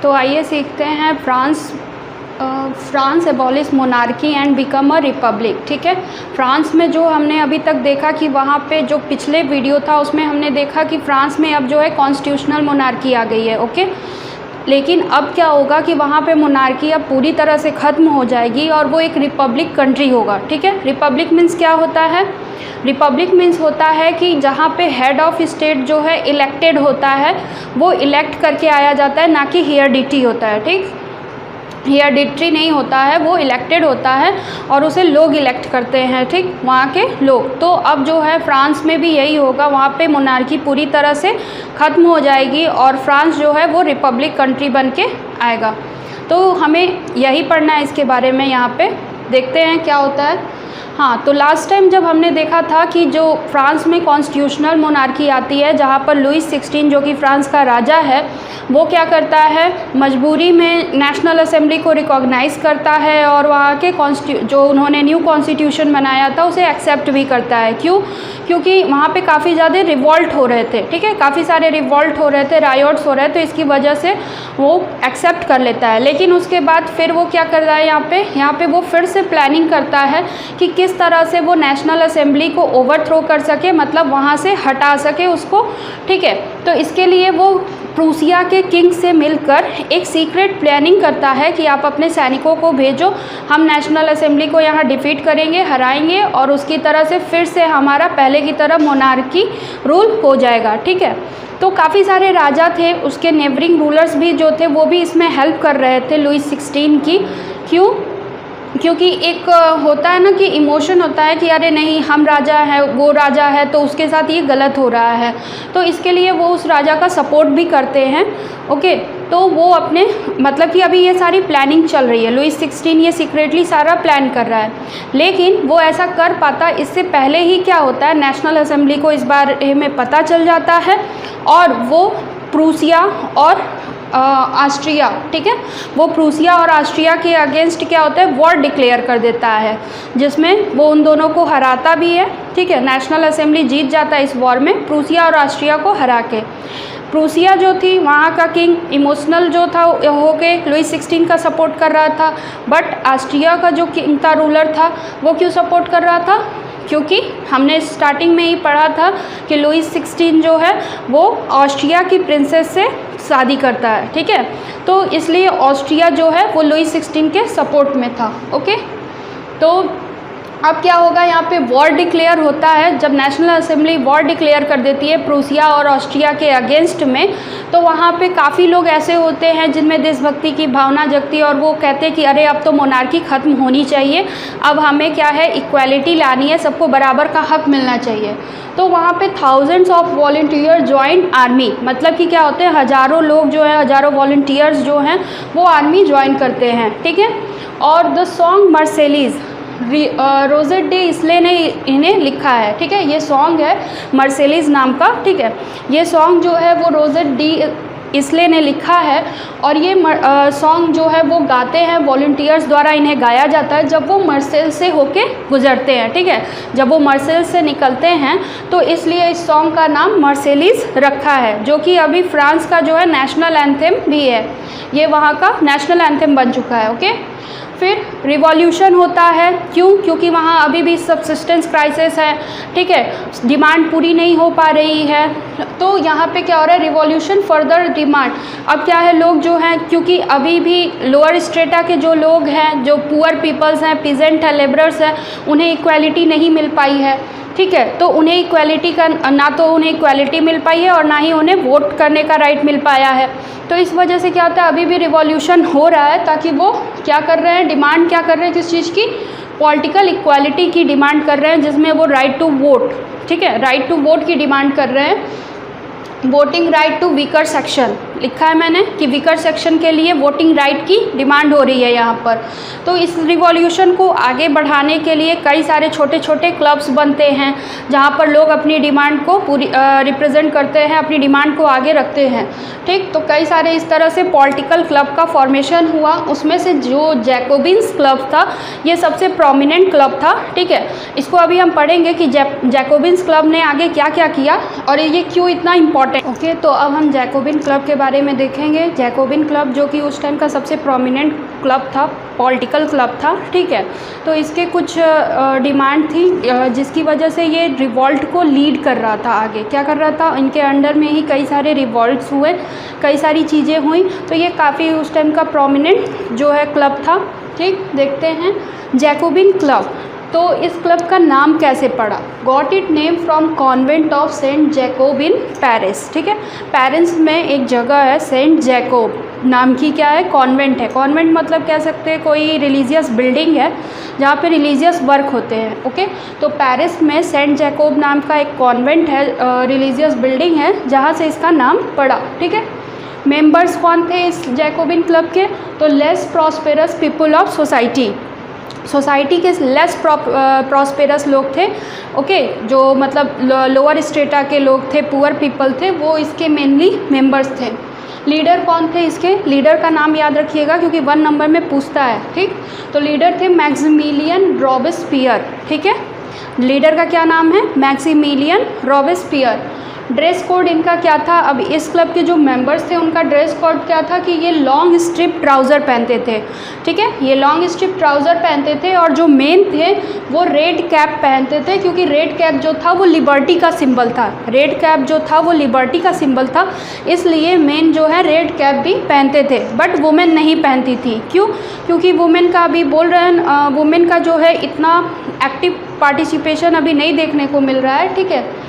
तो आइए सीखते हैं France abolish monarchy and become a republic. ठीक है, फ्रांस में जो हमने अभी तक देखा कि वहाँ पे जो पिछले वीडियो था उसमें हमने देखा कि फ्रांस में अब जो है कॉन्स्टिट्यूशनल मोनार्की आ गई है। ओके, लेकिन अब क्या होगा कि वहाँ पे मोनार्की अब पूरी तरह से ख़त्म हो जाएगी और वो एक रिपब्लिक कंट्री होगा। ठीक है, रिपब्लिक मीन्स क्या होता है? रिपब्लिक मीन्स होता है कि जहाँ पे हेड ऑफ स्टेट जो है इलेक्टेड होता है, वो इलेक्ट करके आया जाता है, ना कि हेरिडिटी होता है। ठीक, हेरिडिटरी नहीं होता है, वो इलेक्टेड होता है और उसे लोग इलेक्ट करते हैं। ठीक, वहाँ के लोग। तो अब जो है फ्रांस में भी यही होगा, वहाँ पे मोनार्की पूरी तरह से ख़त्म हो जाएगी और फ्रांस जो है वो रिपब्लिक कंट्री बन के आएगा। तो हमें यही पढ़ना है इसके बारे में। यहाँ पे देखते हैं क्या होता है। हाँ, तो लास्ट टाइम जब हमने देखा था कि जो फ्रांस में कॉन्स्टिट्यूशनल मोनार्की आती है, जहाँ पर लुईस 16 जो कि फ्रांस का राजा है, वो क्या करता है, मजबूरी में नेशनल असेंबली को रिकॉग्नाइज़ करता है और वहाँ के जो उन्होंने न्यू कॉन्स्टिट्यूशन बनाया था उसे एक्सेप्ट भी करता है। क्यों? क्योंकि वहाँ पे काफ़ी ज़्यादा रिवॉल्ट हो रहे थे। ठीक है, काफ़ी सारे रिवॉल्ट हो रहे थे, रायोट्स हो रहे थे, तो इसकी वजह से वो एक्सेप्ट कर लेता है। लेकिन उसके बाद फिर वो क्या कर रहा है, यहाँ पे वो फिर से प्लानिंग करता है कि किस तरह से वो नेशनल असेंबली को ओवरथ्रो कर सके, मतलब वहाँ से हटा सके उसको। ठीक है, तो इसके लिए वो प्रूसिया के किंग से मिलकर एक सीक्रेट प्लानिंग करता है कि आप अपने सैनिकों को भेजो, हम नेशनल असेंबली को यहाँ डिफीट करेंगे, हराएंगे और उसकी तरह से फिर से हमारा पहले की तरह मोनार्की रूल हो जाएगा। ठीक है, तो काफ़ी सारे राजा थे, उसके नेबरिंग रूलर्स भी जो थे वो भी इसमें हेल्प कर रहे थे लुईस 16 की। क्यों? क्योंकि एक होता है ना कि इमोशन होता है कि अरे नहीं, हम राजा हैं, वो राजा है, तो उसके साथ ये गलत हो रहा है, तो इसके लिए वो उस राजा का सपोर्ट भी करते हैं। ओके, तो वो अपने मतलब कि अभी ये सारी प्लानिंग चल रही है, लुईस 16 ये सीक्रेटली सारा प्लान कर रहा है, लेकिन वो ऐसा कर पाता इससे पहले ही क्या होता है, नेशनल असेंबली को इस बारे में पता चल जाता है और वो प्रूसिया और ऑस्ट्रिया, ठीक है, वो प्रूसिया और ऑस्ट्रिया के अगेंस्ट क्या होता है, वॉर डिक्लेयर कर देता है, जिसमें वो उन दोनों को हराता भी है। ठीक है, नेशनल असेंबली जीत जाता है इस वॉर में, प्रूसिया और ऑस्ट्रिया को हरा के। प्रूसिया जो थी वहाँ का किंग इमोशनल जो था हो के लुईस 16 का सपोर्ट कर रहा था, बट ऑस्ट्रिया का जो किंग था, रूलर था, वो क्यों सपोर्ट कर रहा था? क्योंकि हमने स्टार्टिंग में ही पढ़ा था कि लुईस 16 जो है वो ऑस्ट्रिया की प्रिंसेस से शादी करता है। ठीक है, तो इसलिए ऑस्ट्रिया जो है वो लुईस 16 के सपोर्ट में था। ओके, तो अब क्या होगा, यहाँ पे वॉर डिक्लेयर होता है। जब नेशनल असेंबली वॉर डिक्लेयर कर देती है प्रूसिया और ऑस्ट्रिया के अगेंस्ट में, तो वहाँ पे काफ़ी लोग ऐसे होते हैं जिनमें देशभक्ति की भावना जगती है और वो कहते हैं कि अरे अब तो मोनार्की ख़त्म होनी चाहिए, अब हमें क्या है, इक्वालिटी लानी है, सबको बराबर का हक मिलना चाहिए। तो वहाँ पे thousands of volunteer join army, मतलब कि क्या होते हैं, हज़ारों लोग जो हैं, हज़ारों वॉलंटियर्स जो हैं वो आर्मी ज्वाइन करते हैं। ठीक है, और द सॉन्ग मर्सेलीज़ रोजेट डी इसले ने इन्हें लिखा है। ठीक है, ये सॉन्ग है मर्सेलीज़ नाम का। ठीक है, ये सॉन्ग जो है वो रोजेट डी इसले ने लिखा है और ये सॉन्ग जो है वो गाते हैं वॉलंटियर्स द्वारा, इन्हें गाया जाता है जब वो मर्सेल से होके गुजरते हैं। ठीक है, जब वो मर्सेल से निकलते हैं, तो इसलिए इस सॉन्ग का नाम मर्सेलीज़ रखा है, जो कि अभी फ्रांस का जो है नेशनल एंथम भी है, ये वहाँ का नेशनल एंथम बन चुका है। ओके, फिर रिवॉल्यूशन होता है। क्यों? क्योंकि वहाँ अभी भी सब्सिस्टेंस क्राइसिस है। ठीक है, डिमांड पूरी नहीं हो पा रही है, तो यहाँ पे क्या हो रहा है, रिवॉल्यूशन फर्दर डिमांड। अब क्या है, लोग जो हैं, क्योंकि अभी भी लोअर स्ट्रेटा के जो लोग हैं, जो पुअर पीपल्स हैं, पीजेंट है, लेबरर्स हैं, उन्हें इक्वालिटी नहीं मिल पाई है। ठीक है, तो उन्हें इक्वालिटी का ना तो उन्हें इक्वालिटी मिल पाई है और ना ही उन्हें वोट करने का राइट मिल पाया है। तो इस वजह से क्या होता है, अभी भी रिवॉल्यूशन हो रहा है, ताकि वो क्या कर रहे हैं, डिमांड क्या कर रहे हैं, किस चीज़ की, पॉलिटिकल इक्वालिटी की डिमांड कर रहे हैं, जिसमें वो राइट टू वोट, ठीक है, राइट टू वोट की डिमांड कर रहे हैं। Voting right to weaker section लिखा है मैंने कि वीकर सेक्शन के लिए वोटिंग राइट की डिमांड हो रही है यहाँ पर। तो इस रिवॉल्यूशन को आगे बढ़ाने के लिए कई सारे छोटे छोटे क्लब्स बनते हैं, जहाँ पर लोग अपनी डिमांड को पूरी रिप्रेजेंट करते हैं, अपनी डिमांड को आगे रखते हैं। ठीक, तो कई सारे इस तरह से पॉलिटिकल क्लब का फॉर्मेशन हुआ। उसमें से जो जैकोबिन्स क्लब था, ये सबसे प्रोमिनेंट क्लब था। ठीक है, इसको अभी हम पढ़ेंगे कि जैकोबिन्स क्लब ने आगे क्या क्या किया और ये क्यों इतना इम्पॉर्टेंट। ओके, तो अब हम जैकोबिन क्लब के बारे बारे में देखेंगे। जैकोबिन क्लब जो कि उस टाइम का सबसे प्रोमिनेंट क्लब था, पॉलिटिकल क्लब था, ठीक है। तो इसके कुछ डिमांड थी जिसकी वजह से ये रिवॉल्ट को लीड कर रहा था आगे। क्या कर रहा था, इनके अंडर में ही कई सारे रिवॉल्ट्स हुए, कई सारी चीज़ें हुई। तो ये काफ़ी उस टाइम का प्रोमिनेंट जो है क्लब था, ठीक। देखते हैं जैकोबिन क्लब। तो इस क्लब का नाम कैसे पड़ा? Got it name from convent of Saint Jacob in Paris, ठीक है। पेरिस में एक जगह है सेंट जैकोब नाम की, क्या है, कॉन्वेंट है। कॉन्वेंट मतलब कह सकते हैं कोई रिलीजियस बिल्डिंग है जहाँ पे रिलीजियस वर्क होते हैं, ओके। तो पेरिस में सेंट जैकोब नाम का एक कॉन्वेंट है, रिलीजियस बिल्डिंग है, जहाँ से इसका नाम पड़ा, ठीक है। मेंबर्स कौन थे इस जैकोबिन क्लब के? तो less prosperous people of society के लेस प्रॉस्पेरस लोग थे, ओके, जो मतलब लोअर स्टेटा के लोग थे, पुअर पीपल थे, वो इसके मेनली मेंबर्स थे। लीडर कौन थे इसके? लीडर का नाम याद रखिएगा क्योंकि 1 नंबर में पूछता है, ठीक। तो लीडर थे मैक्सिमिलियन रॉबेस्पियर, ठीक है। लीडर का क्या नाम है? Maximilian Robespierre. ड्रेस कोड इनका क्या था? अब इस क्लब के जो मेंबर्स थे उनका ड्रेस कोड क्या था कि ये लॉन्ग स्ट्रिप ट्राउज़र पहनते थे, ठीक है। ये लॉन्ग स्ट्रिप ट्राउज़र पहनते थे और जो मेन थे वो रेड कैप पहनते थे, क्योंकि रेड कैप जो था वो लिबर्टी का सिंबल था। रेड कैप जो था वो लिबर्टी का सिंबल था, इसलिए मेन जो है रेड कैप भी पहनते थे। बट वुमेन नहीं पहनती थी। क्यों? क्योंकि वुमेन का अभी बोल रहे हैं, वुमेन का जो है इतना एक्टिव पार्टिसिपेशन अभी नहीं देखने को मिल रहा है, ठीक है।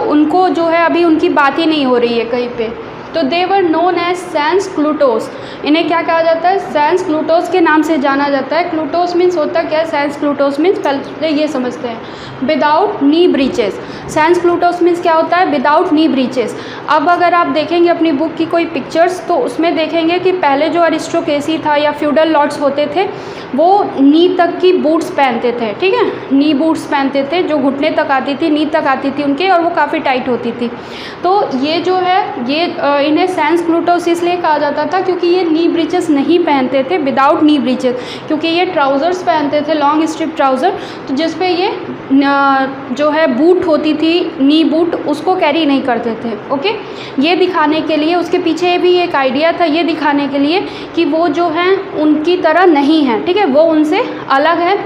उनको जो है अभी उनकी बात ही नहीं हो रही है कहीं पे। तो दे वर नोन एज सैंस क्लूटोस। इन्हें क्या कहा जाता है? सैंस क्लूटोस के नाम से जाना जाता है। क्लूटोस मीन्स होता क्या है? सैंस क्लूटोस मीन्स पहले ये समझते हैं, विदाउट नी ब्रीचेस। सैंस क्लूटोस मीन्स क्या होता है? विदाउट नी ब्रीचेस। अब अगर आप देखेंगे अपनी बुक की कोई पिक्चर्स तो उसमें देखेंगे कि पहले जो अरिस्टोक्रेसी था या फ्यूडल लॉर्ड्स होते थे वो नी तक की बूट्स पहनते थे, ठीक है। नी बूट्स पहनते थे जो घुटने तक आती थी, नी तक आती थी उनके, और वो काफ़ी टाइट होती थी। तो ये जो है ये इन्हें सैंस क्लूटोस इसलिए कहा जाता था क्योंकि ये नी ब्रीचेस नहीं पहनते थे, विदाउट नी ब्रीचेस, क्योंकि ये ट्राउज़र्स पहनते थे, लॉन्ग स्ट्रिप ट्राउज़र, तो जिस पे ये जो है बूट होती थी, नी बूट, उसको कैरी नहीं करते थे, ओके। ये दिखाने के लिए, उसके पीछे भी एक आइडिया था, ये दिखाने के लिए कि वो जो हैं उनकी तरह नहीं है, ठीक है, वो उनसे अलग है।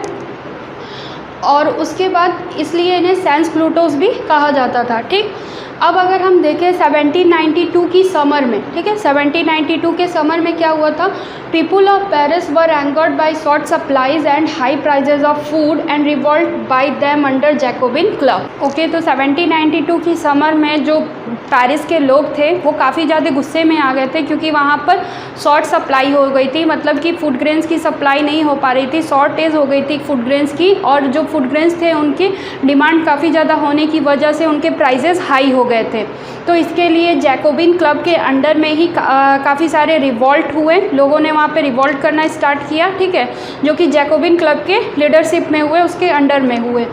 और उसके बाद इसलिए इन्हें सैंस क्लूटोस भी कहा जाता था, ठीक। अब अगर हम देखें 1792 की समर में, ठीक है, 1792 के समर में क्या हुआ था? People of Paris were angered by short supplies and high prices of food and revolt by them under Jacobin club, okay. तो 1792 की समर में जो पेरिस के लोग थे वो काफ़ी ज़्यादा गुस्से में आ गए थे, क्योंकि वहाँ पर शॉर्ट सप्लाई हो गई थी, मतलब कि फूड ग्रेन्स की सप्लाई नहीं हो पा रही थी, शॉर्टेज हो गई थी फूड ग्रेन्स की, और जो फूड ग्रेन्स थे उनकी डिमांड काफ़ी ज़्यादा होने की वजह से उनके प्राइजेस हाई हो गए थे। तो इसके लिए जैकोबिन क्लब के अंडर में ही काफ़ी सारे रिवॉल्ट हुए, लोगों ने वहाँ पे रिवॉल्ट करना स्टार्ट किया, ठीक है, जो कि जैकोबिन क्लब के लीडरशिप में हुए, उसके अंडर में हुए,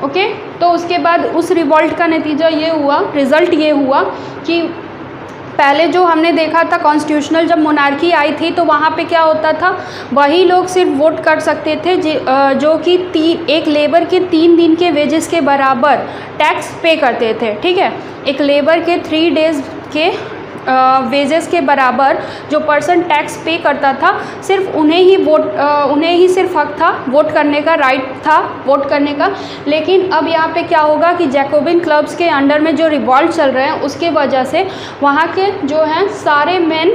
ओके। तो उसके बाद उस रिवॉल्ट का नतीजा ये हुआ, रिज़ल्ट ये हुआ कि पहले जो हमने देखा था कॉन्स्टिट्यूशनल जब मोनार्की आई थी तो वहाँ पे क्या होता था, वही लोग सिर्फ वोट कर सकते थे जो कि एक लेबर के 3 दिन के वेजेस के बराबर टैक्स पे करते थे, ठीक है। एक लेबर के 3 डेज़ के वेजेस के बराबर जो पर्सन टैक्स पे करता था, सिर्फ उन्हें ही सिर्फ हक था वोट करने का, राइट था वोट करने का। लेकिन अब यहाँ पे क्या होगा कि जैकोबिन क्लब्स के अंडर में जो रिवॉल्ट चल रहे हैं उसके वजह से वहाँ के जो हैं सारे मेन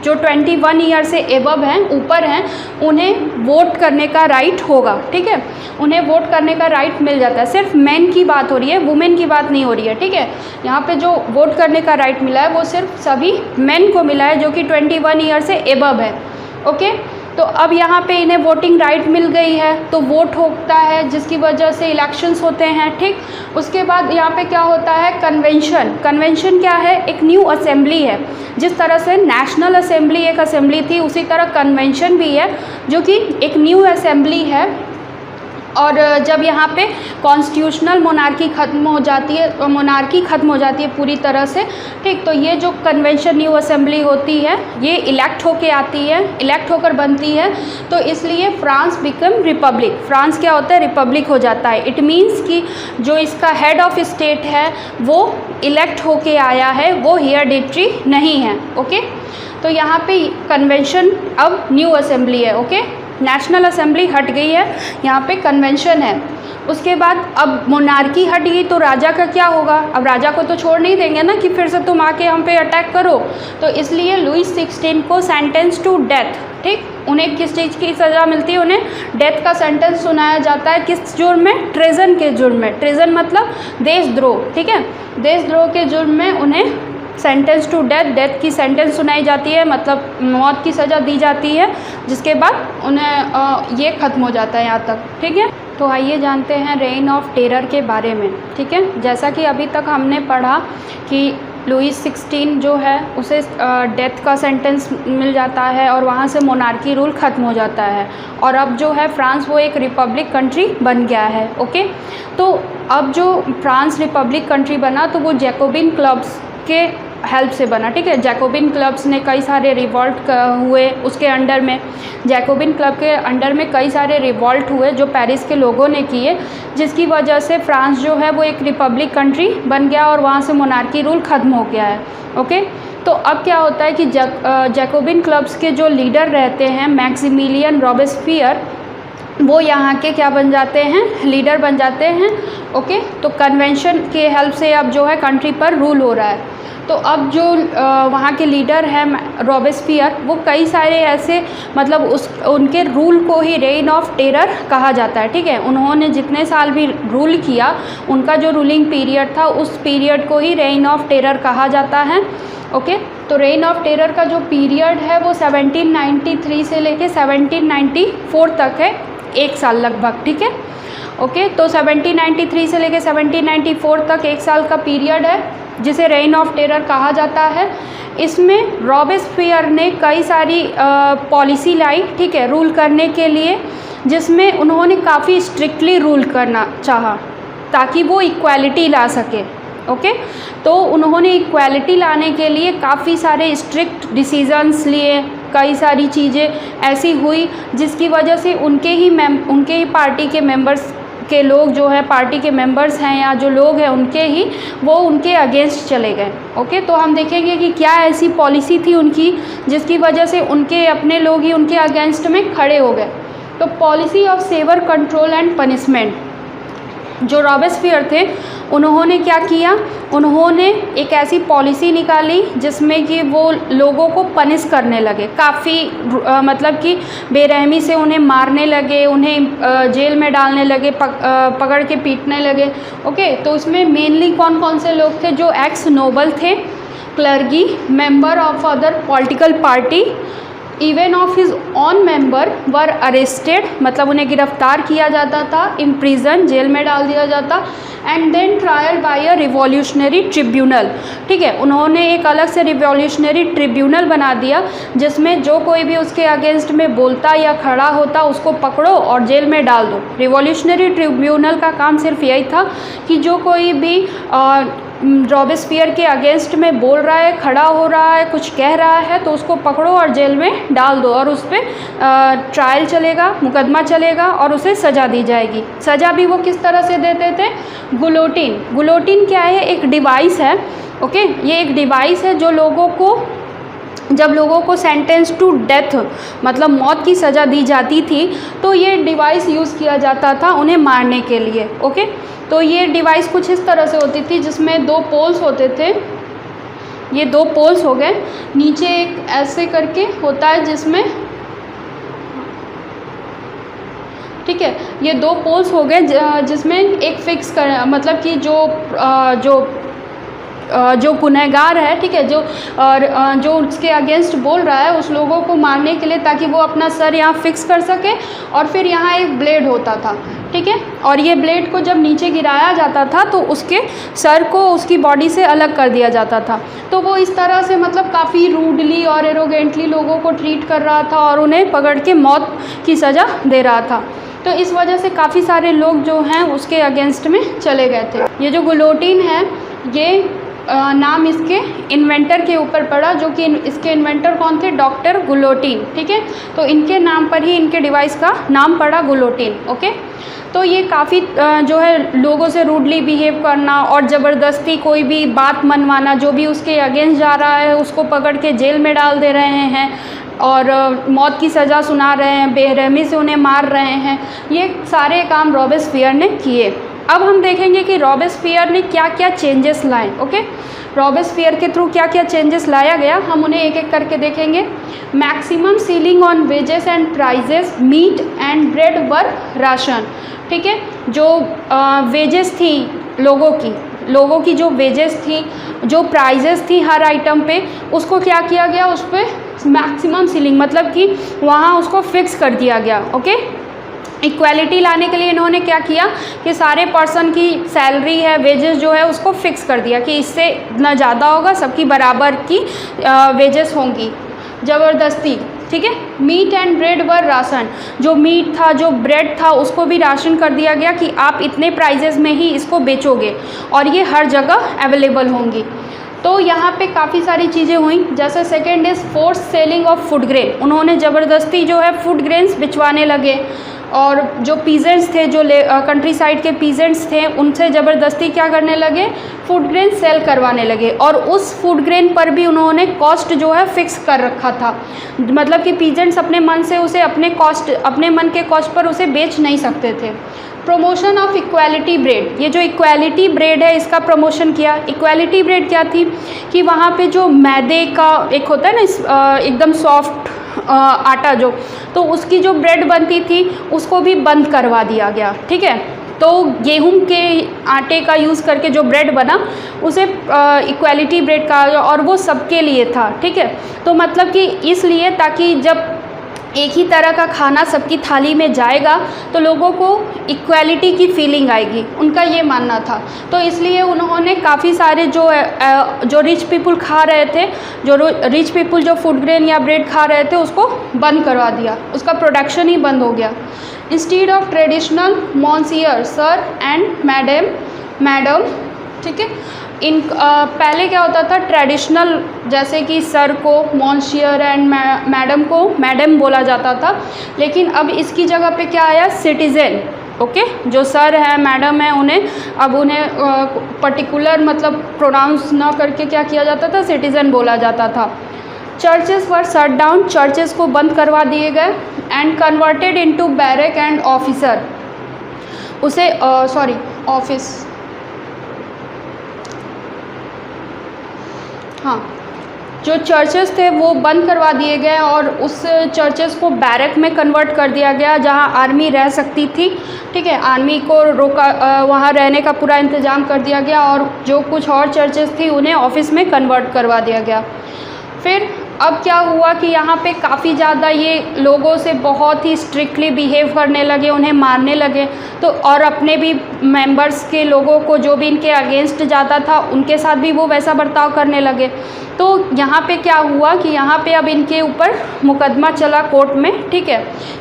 जो 21 ईयर से एबव हैं, ऊपर हैं, उन्हें वोट करने का राइट होगा, ठीक है, उन्हें वोट करने का राइट मिल जाता है। सिर्फ मेन की बात हो रही है, वुमेन की बात नहीं हो रही है, ठीक है। यहाँ पे जो वोट करने का राइट मिला है वो सिर्फ सभी मेन को मिला है जो कि 21 ईयर से एबव है, ओके। तो अब यहाँ पे इन्हें वोटिंग राइट मिल गई है तो वोट होता है, जिसकी वजह से इलेक्शंस होते हैं, ठीक। उसके बाद यहाँ पे क्या होता है? कन्वेंशन। कन्वेंशन क्या है? एक न्यू असेंबली है। जिस तरह से नेशनल असेंबली एक असेंबली थी, उसी तरह कन्वेंशन भी है जो कि एक न्यू असेंबली है, और जब यहाँ पे कॉन्स्टिट्यूशनल मोनार्की ख़त्म हो जाती है, मोनार्की ख़त्म हो जाती है पूरी तरह से, ठीक, तो ये जो कन्वेंशन न्यू असेंबली होती है ये इलेक्ट होके आती है, इलेक्ट होकर बनती है, तो इसलिए फ्रांस बिकम रिपब्लिक, फ्रांस क्या होता है, रिपब्लिक हो जाता है। इट मीन्स कि जो इसका हेड ऑफ स्टेट है वो इलेक्ट होके आया है, वो हेरिडिटरी नहीं है। ओके, तो यहाँ पे कन्वेंशन अब न्यू असेंबली है। ओके, नेशनल असेंबली हट गई है, यहाँ पे कन्वेंशन है। उसके बाद अब मोनार्की हट गई तो राजा का क्या होगा, अब राजा को तो छोड़ नहीं देंगे ना कि फिर से तुम आके हम पे अटैक करो, तो इसलिए लुई 16 को सेंटेंस टू डेथ, ठीक, उन्हें किस चीज़ की सज़ा मिलती है, उन्हें डेथ का सेंटेंस सुनाया जाता है। किस जुर्म में, ट्रेजन के जुर्म में, ट्रेजन मतलब देशद्रोह, ठीक है, देशद्रोह के जुर्म में उन्हें सेंटेंस टू डेथ, डेथ की सेंटेंस सुनाई जाती है, मतलब मौत की सज़ा दी जाती है, जिसके बाद उन्हें ये ख़त्म हो जाता है यहाँ तक। ठीक है, तो आइए जानते हैं रेन ऑफ टेरर के बारे में। ठीक है, जैसा कि अभी तक हमने पढ़ा कि लुई 16 जो है उसे डेथ का सेंटेंस मिल जाता है और वहाँ से मोनार्की रूल ख़त्म हो जाता है, और अब जो है फ्रांस वो एक रिपब्लिक कंट्री बन गया है। ओके, तो अब जो फ्रांस रिपब्लिक कंट्री बना तो वो जैकोबिन क्लब्स के हेल्प से बना। ठीक है, जैकोबिन क्लब्स ने कई सारे रिवॉल्ट हुए उसके अंडर में, जैकोबिन क्लब के अंडर में कई सारे रिवॉल्ट हुए जो पेरिस के लोगों ने किए, जिसकी वजह से फ्रांस जो है वो एक रिपब्लिक कंट्री बन गया और वहाँ से मोनार्की रूल ख़त्म हो गया है। ओके, तो अब क्या होता है कि जैकोबिन क्लब्स के जो लीडर रहते हैं मैक्सिमिलियन रॉबेस्पियर, वो यहाँ के क्या बन जाते हैं, लीडर बन जाते हैं। ओके, तो कन्वेंशन के हेल्प से अब जो है कंट्री पर रूल हो रहा है। तो अब जो वहाँ के लीडर हैं रॉबेस्पियर, वो कई सारे ऐसे मतलब उनके रूल को ही रेन ऑफ टेरर कहा जाता है। ठीक है, उन्होंने जितने साल भी रूल किया, उनका जो रूलिंग पीरियड था उस पीरियड को ही रेन ऑफ टेरर कहा जाता है। ओके, तो रेन ऑफ टेरर का जो पीरियड है वो 1793 से लेके 1794 तक है, एक साल लगभग। ठीक है, ओके, तो 1793 से लेके 1794 तक एक साल का पीरियड है जिसे रेन ऑफ टेरर कहा जाता है। इसमें रॉबेस्पियर ने कई सारी पॉलिसी लाई, ठीक है, रूल करने के लिए, जिसमें उन्होंने काफ़ी स्ट्रिक्टली रूल करना चाहा ताकि वो इक्वालिटी ला सके। ओके, तो उन्होंने इक्वालिटी लाने के लिए काफ़ी सारे स्ट्रिक्ट डिसीजंस लिए, कई सारी चीज़ें ऐसी हुई जिसकी वजह से उनके ही पार्टी के मेंबर्स के लोग जो है, पार्टी के मेंबर्स हैं या जो लोग हैं वो उनके अगेंस्ट चले गए। ओके, तो हम देखेंगे कि क्या ऐसी पॉलिसी थी उनकी जिसकी वजह से उनके अपने लोग ही उनके अगेंस्ट में खड़े हो गए। तो policy of severe control and punishment, जो रॉबेस्पियर थे उन्होंने क्या किया, उन्होंने एक ऐसी पॉलिसी निकाली जिसमें कि वो लोगों को पनिश करने लगे, काफ़ी मतलब कि बेरहमी से उन्हें मारने लगे, उन्हें जेल में डालने लगे, पकड़ के पीटने लगे। ओके, तो उसमें मेनली कौन कौन से लोग थे, जो एक्स नोबल थे, clergy, member of other political party, even of his on member were arrested, मतलब उन्हें गिरफ्तार किया जाता था, इम्प्रिजन, जेल में डाल दिया जाता, and then trial by a revolutionary tribunal. ठीक है, उन्होंने एक अलग से रिवॉल्यूशनरी ट्रिब्यूनल बना दिया जिसमें जो कोई भी उसके अगेंस्ट में बोलता या खड़ा होता उसको पकड़ो और जेल में डाल दो। रिवॉल्यूशनरी ट्रिब्यूनल का काम सिर्फ यही था कि जो कोई भी रॉबेस्पियर के अगेंस्ट में बोल रहा है, खड़ा हो रहा है, कुछ कह रहा है, तो उसको पकड़ो और जेल में डाल दो और उस पर ट्रायल चलेगा, मुकदमा चलेगा और उसे सज़ा दी जाएगी। सज़ा भी वो किस तरह से देते थे, गुलोटिन। गुलोटिन क्या है, एक डिवाइस है। ओके, ये एक डिवाइस है जो जब लोगों को सेंटेंस टू डेथ मतलब मौत की सज़ा दी जाती थी तो ये डिवाइस यूज़ किया जाता था उन्हें मारने के लिए। ओके, तो ये डिवाइस कुछ इस तरह से होती थी जिसमें 2 पोल्स होते थे, ये 2 पोल्स हो गए, नीचे एक ऐसे करके होता है जिसमें, ठीक है, ये 2 पोल्स हो गए जिसमें एक फिक्स कर, मतलब कि जो गुनहगार है, ठीक है, जो उसके अगेंस्ट बोल रहा है उस लोगों को मारने के लिए, ताकि वो अपना सर यहाँ फिक्स कर सके, और फिर यहाँ एक ब्लेड होता था। ठीक है, और ये ब्लेड को जब नीचे गिराया जाता था तो उसके सर को उसकी बॉडी से अलग कर दिया जाता था। तो वो इस तरह से मतलब काफ़ी रूडली और एरोगेंटली लोगों को ट्रीट कर रहा था और उन्हें पकड़ के मौत की सज़ा दे रहा था। तो इस वजह से काफ़ी सारे लोग जो हैं उसके अगेंस्ट में चले गए थे। ये जो गुलोटीन है ये नाम इसके इन्वेंटर के ऊपर पड़ा, जो कि इसके इन्वेंटर कौन थे? डॉक्टर गुलोटीन। ठीक है, तो इनके नाम पर ही इनके डिवाइस का नाम पड़ा गुलोटीन। ओके, तो ये काफ़ी जो है लोगों से रूडली बिहेव करना और ज़बरदस्ती कोई भी बात मनवाना, जो भी उसके अगेंस्ट जा रहा है उसको पकड़ के जेल में डाल दे रहे हैं और मौत की सज़ा सुना रहे हैं, बेरहमी से उन्हें मार रहे हैं। ये सारे काम रॉबेस्पियर ने किए। अब हम देखेंगे कि रॉबेस्पियर ने क्या क्या चेंजेस लाए। ओके, रॉबेस्पियर के थ्रू क्या क्या चेंजेस लाया गया, हम उन्हें एक एक करके देखेंगे। Maximum ceiling on wages and prices, meat and bread were ration. ठीक है, जो वेजेस थी लोगों की जो वेजेस थी, जो प्राइजेस थी हर आइटम पे, उसको क्या किया गया, उस पर मैक्सिमम सीलिंग मतलब कि वहाँ उसको फिक्स कर दिया गया। ओके, इक्वालिटी लाने के लिए इन्होंने क्या किया कि सारे पर्सन की सैलरी है, वेजेस जो है उसको फिक्स कर दिया कि इससे ना ज़्यादा होगा, सबकी बराबर की वेजेस होंगी, ज़बरदस्ती। ठीक है, meat and bread were ration, जो मीट था जो ब्रेड था उसको भी राशन कर दिया गया कि आप इतने प्राइजेस में ही इसको बेचोगे और ये हर जगह अवेलेबल होंगी। तो यहाँ पे काफ़ी सारी चीज़ें हुई। जैसे second is force selling of food grain, उन्होंने ज़बरदस्ती जो है फूड ग्रेन्स बिचवाने लगे और जो पीजेंट्स थे, जो कंट्री साइड के पीजेंट्स थे, उनसे ज़बरदस्ती क्या करने लगे, फूड ग्रेन सेल करवाने लगे और उस फूड ग्रेन पर भी उन्होंने कॉस्ट जो है फिक्स कर रखा था। मतलब कि पीजेंट्स अपने मन से उसे अपने मन के कॉस्ट पर उसे बेच नहीं सकते थे। प्रमोशन ऑफ इक्वालिटी ब्रेड, ये जो इक्वालिटी ब्रेड है इसका प्रमोशन किया। इक्वालिटी ब्रेड क्या थी कि वहाँ पे जो मैदे का एक होता है ना एकदम सॉफ्ट आटा जो, तो उसकी जो ब्रेड बनती थी उसको भी बंद करवा दिया गया। ठीक है, तो गेहूं के आटे का यूज़ करके जो ब्रेड बना उसे इक्वालिटी ब्रेड कहा गया और वो सबके लिए था। ठीक है, तो मतलब कि इसलिए ताकि जब एक ही तरह का खाना सबकी थाली में जाएगा तो लोगों को इक्वालिटी की फीलिंग आएगी, उनका ये मानना था। तो इसलिए उन्होंने काफ़ी सारे जो रिच पीपल खा रहे थे, जो रिच पीपल जो फूड ग्रेन या ब्रेड खा रहे थे उसको बंद करवा दिया, उसका प्रोडक्शन ही बंद हो गया। Instead of traditional monsieur, sir and madam. ठीक है, पहले क्या होता था, ट्रेडिशनल जैसे कि सर को मॉन्सियर एंड मैडम को मैडम बोला जाता था, लेकिन अब इसकी जगह पे क्या आया, सिटीज़न। ओके, जो सर है मैडम है उन्हें पर्टिकुलर मतलब प्रोनाउंस ना करके क्या किया जाता था, सिटीज़न बोला जाता था। चर्चेस वर शट डाउन, चर्चेस को बंद करवा दिए गए। And converted into barrack and officer, उसे ऑफिस, हाँ, जो चर्चेस थे वो बंद करवा दिए गए और उस चर्चेस को बैरक में कन्वर्ट कर दिया गया जहां आर्मी रह सकती थी। ठीक है, आर्मी को वहां रहने का पूरा इंतज़ाम कर दिया गया और जो कुछ और चर्चेस थी उन्हें ऑफिस में कन्वर्ट करवा दिया गया। फिर अब क्या हुआ कि यहाँ पे काफ़ी ज़्यादा ये लोगों से बहुत ही स्ट्रिक्टली बिहेव करने लगे, उन्हें मारने लगे। तो और अपने भी मेंबर्स के लोगों को जो भी इनके अगेंस्ट जाता था उनके साथ भी वो वैसा बर्ताव करने लगे। तो यहाँ पे क्या हुआ कि यहाँ पे अब इनके ऊपर मुकदमा चला कोर्ट में। ठीक है,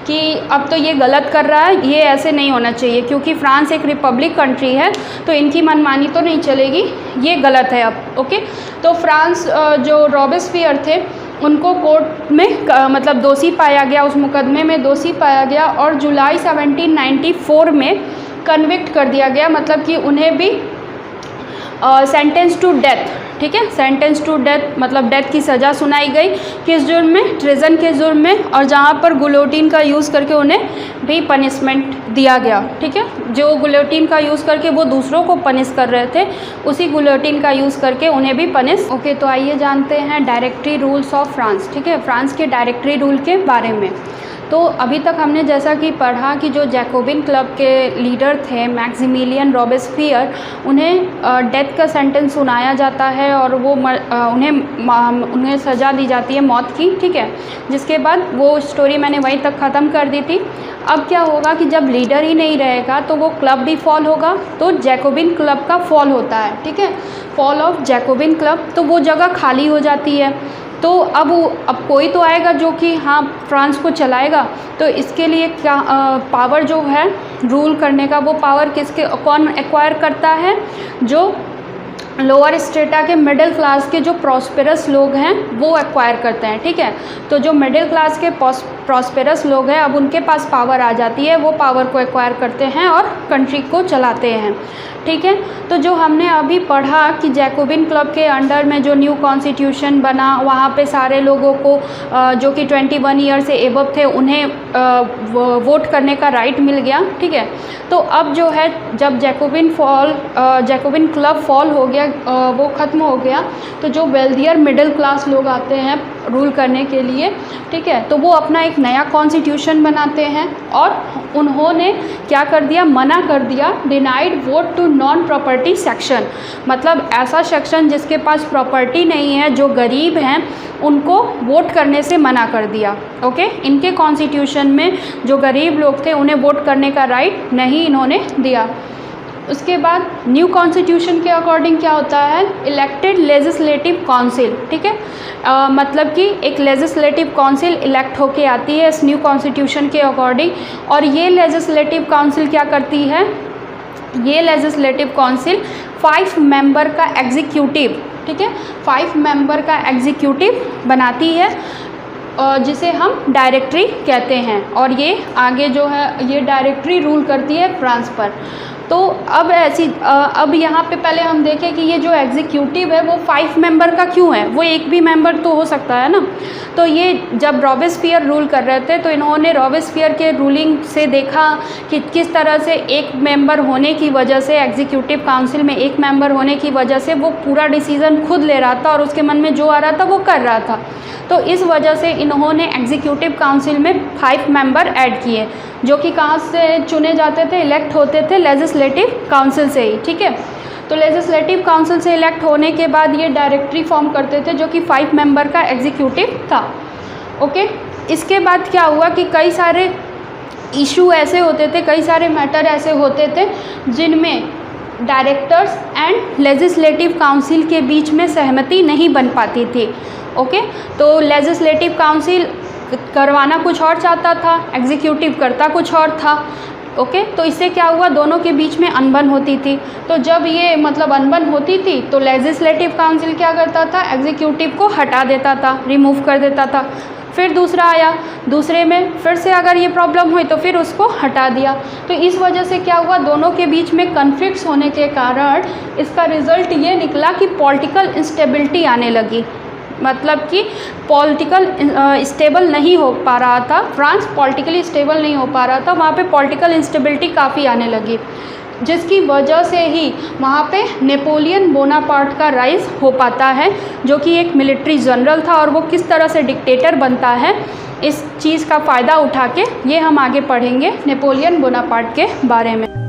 कि अब तो ये गलत कर रहा है, ये ऐसे नहीं होना चाहिए, क्योंकि फ्रांस एक रिपब्लिक कंट्री है तो इनकी मनमानी तो नहीं चलेगी, ये गलत है अब। ओके, तो फ्रांस जो रॉबेस्पियर थे उनको कोर्ट में मतलब दोषी पाया गया, उस मुकदमे में दोषी पाया गया और जुलाई 1794 में कन्विक्ट कर दिया गया, मतलब कि उन्हें भी सेंटेंस टू डेथ। ठीक है, सेंटेंस टू डेथ मतलब डेथ की सज़ा सुनाई गई। किस जुर्म में, ट्रेजन के जुर्म में, और जहाँ पर गुलोटीन का यूज़ करके उन्हें भी पनिशमेंट दिया गया। ठीक है, जो गुलोटीन का यूज़ करके वो दूसरों को पनिश कर रहे थे, उसी गुलोटीन का यूज़ करके उन्हें भी पनिश। ओके, तो आइए जानते हैं डायरेक्टरी रूल्स ऑफ फ्रांस। ठीक है, फ्रांस के डायरेक्टरी रूल के बारे में। तो अभी तक हमने जैसा कि पढ़ा कि जो जैकोबिन क्लब के लीडर थे मैक्सिमिलियन रॉबेस्पियर, उन्हें डेथ का सेंटेंस सुनाया जाता है और वो उन्हें सज़ा दी जाती है मौत की। ठीक है, जिसके बाद वो स्टोरी मैंने वहीं तक ख़त्म कर दी थी। अब क्या होगा कि जब लीडर ही नहीं रहेगा तो वो क्लब भी फॉल होगा, तो जैकोबिन क्लब का फॉल होता है। ठीक है, फॉल ऑफ जैकोबिन क्लब, तो वो जगह खाली हो जाती है। तो अब कोई तो आएगा जो कि हाँ फ्रांस को चलाएगा। तो इसके लिए क्या पावर जो है रूल करने का, वो पावर कौन एक्वायर करता है? जो लोअर स्ट्रेटा के मिडिल क्लास के जो प्रॉस्पेरस लोग हैं वो एक्वायर करते हैं, ठीक है। तो जो मिडिल क्लास के प्रॉस्पेरस लोग हैं, अब उनके पास पावर आ जाती है, वो पावर को एक्वायर करते हैं और कंट्री को चलाते हैं, ठीक है। तो जो हमने अभी पढ़ा कि जैकोबिन क्लब के अंडर में जो न्यू कॉन्स्टिट्यूशन बना, वहाँ पे सारे लोगों को जो कि 21 ईयर से एबव थे उन्हें वोट करने का राइट मिल गया, ठीक है। तो अब जो है जब जैकोबिन क्लब फॉल हो गया, वो ख़त्म हो गया, तो जो वेल्दियर मिडिल क्लास लोग आते हैं रूल करने के लिए, ठीक है, तो वो अपना एक नया कॉन्स्टिट्यूशन बनाते हैं और उन्होंने क्या कर दिया? मना कर दिया, denied vote to non property section, मतलब ऐसा सेक्शन जिसके पास प्रॉपर्टी नहीं है, जो गरीब हैं, उनको वोट करने से मना कर दिया। ओके, इनके कॉन्स्टिट्यूशन में जो गरीब लोग थे उन्हें वोट करने का राइट नहीं इन्होंने दिया। उसके बाद न्यू कॉन्स्टिट्यूशन के अकॉर्डिंग क्या होता है? इलेक्टेड लेजिस्लेटिव काउंसिल, ठीक है, मतलब कि एक लेजिस्लेटिव काउंसिल इलेक्ट होके आती है इस न्यू कॉन्स्टिट्यूशन के अकॉर्डिंग। और ये लेजिस्लेटिव काउंसिल क्या करती है? ये लेजिस्लेटिव काउंसिल 5 मेंबर का एग्जीक्यूटिव, ठीक है, 5 मेंबर का एग्जीक्यूटिव बनाती है, जिसे हम डायरेक्टरी कहते हैं। और ये आगे जो है ये डायरेक्टरी रूल करती है फ्रांस पर। तो अब यहाँ पे पहले हम देखें कि ये जो एग्जीक्यूटिव है वो 5 मेंबर का क्यों है? वो एक भी मेंबर तो हो सकता है ना। तो ये जब रॉबेस्पियर रूल कर रहे थे तो इन्होंने रॉबेस्पियर के रूलिंग से देखा कि किस तरह से एक मेंबर होने की वजह से, एग्जीक्यूटिव काउंसिल में एक मेंबर होने की वजह से वो पूरा डिसीज़न खुद ले रहा था और उसके मन में जो आ रहा था वो कर रहा था। तो इस वजह से इन्होंने एग्जीक्यूटिव काउंसिल में 5 मेंबर ऐड किए, जो कि कहाँ से चुने जाते थे? इलेक्ट होते थे लेजिस्लेटिव काउंसिल से ही, ठीक है। तो लेजिस्लेटिव काउंसिल से इलेक्ट होने के बाद ये डायरेक्टरी फॉर्म करते थे, जो कि 5 मेंबर का एग्जीक्यूटिव था। ओके, इसके बाद क्या हुआ कि कई सारे इशू ऐसे होते थे, कई सारे मैटर ऐसे होते थे जिनमें डायरेक्टर्स एंड लेजिस्लेटिव काउंसिल के बीच में सहमति नहीं बन पाती थी। ओके, तो लेजिस्लेटिव काउंसिल करवाना कुछ और चाहता था, एग्जीक्यूटिव करता कुछ और था। ओके, तो इससे क्या हुआ? दोनों के बीच में अनबन होती थी। तो जब ये मतलब अनबन होती थी तो लेजिस्लेटिव काउंसिल क्या करता था? एग्जीक्यूटिव को हटा देता था, रिमूव कर देता था। फिर दूसरा आया, दूसरे में फिर से अगर ये प्रॉब्लम हुई तो फिर उसको हटा दिया। तो इस वजह से क्या हुआ? दोनों के बीच में कन्फ्लिक्ट्स होने के कारण इसका रिज़ल्ट ये निकला कि पॉलिटिकल इंस्टेबिलिटी आने लगी, मतलब कि पॉलिटिकल स्टेबल नहीं हो पा रहा था, फ्रांस पॉलिटिकली स्टेबल नहीं हो पा रहा था, वहाँ पे पॉलिटिकल इंस्टेबिलिटी काफ़ी आने लगी, जिसकी वजह से ही वहाँ पे नेपोलियन बोनापार्ट का राइज हो पाता है, जो कि एक मिलिट्री जनरल था। और वो किस तरह से डिक्टेटर बनता है, इस चीज़ का फ़ायदा उठा के ये हम आगे पढ़ेंगे नेपोलियन बोनापार्ट के बारे में।